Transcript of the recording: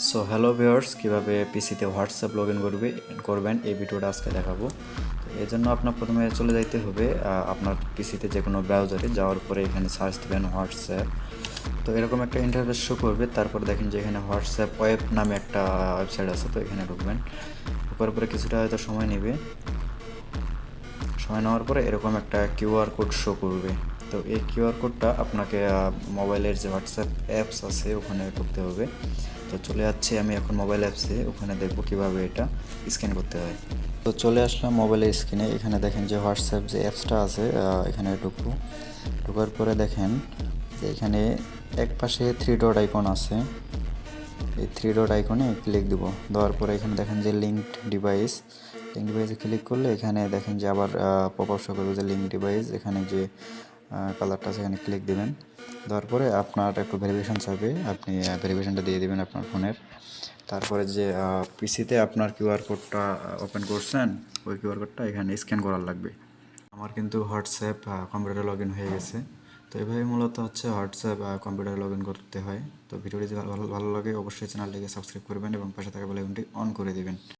So hello viewers, কীভাবে পিসিতে WhatsApp log in করবেন এই ভিডিওটা আজকে দেখাবো। তো এই জন্য আপনার প্রথমে চলে যাইতে হবে আপনার পিসিতে যে কোনো ব্রাউজারে যাওয়ার পরে এখানে সার্চ দেবেন হোয়াটসঅ্যাপ। তো এরকম একটা ইন্টারফেস শো করবে। তারপর দেখেন যে এখানে হোয়াটসঅ্যাপ ওয়েব নামে একটা ওয়েবসাইট আছে, তো এখানে ঢুকবেন। ঢোকার পরে কিছুটা হয়তো সময় নেবে। সময় নেওয়ার পরে এরকম একটা কিউআর কোড শো করবে। তো এই কিউআর কোডটা আপনাকে মোবাইলের যে হোয়াটসঅ্যাপ অ্যাপস আছে ওখানে ঢুকতে হবে। তো চলে যাচ্ছি আমি এখন মোবাইল অ্যাপসে, ওখানে দেখব কিভাবে এটা স্ক্যান করতে হয়। তো চলে আসলাম মোবাইলের স্ক্রিনে। এখানে দেখেন যে হোয়াটসঅ্যাপ যে অ্যাপসটা আছে এখানে ঢুকবো। ঢোকার পরে দেখেন যে এখানে এক পাশে থ্রি ডট আইকন আছে। এই থ্রি ডট আইকনে ক্লিক দিব। দেওয়ার পরে এখানে দেখেন যে লিঙ্কড ডিভাইসে ক্লিক করলে এখানে দেখেন যে আবার পপ আপ শো করবে যে লিঙ্ক ডিভাইস। এখানে যে কালারটা আছে এখানে ক্লিক দেবেন। দেওয়ার পরে আপনার একটু ভেরিফিকেশন চাইবে, আপনি ভেরিফিকেশনটা দিয়ে দেবেন আপনার ফোনের। তারপরে যে পিসিতে আপনার কিউআর কোডটা ওপেন করছেন ওই কিউআর কোডটা এখানে স্ক্যান করার লাগবে। আমার কিন্তু হোয়াটসঅ্যাপ কম্পিউটারে লগ ইন হয়ে গেছে। তো এভাবে মূলত হচ্ছে হোয়াটসঅ্যাপ কম্পিউটারে লগ ইন করতে হয়। তো ভিডিওটি যদি ভালো লাগে অবশ্যই চ্যানেলটিকে সাবস্ক্রাইব করবেন এবং পাশে থাকা বেল আইকনটি অন করে দিবেন।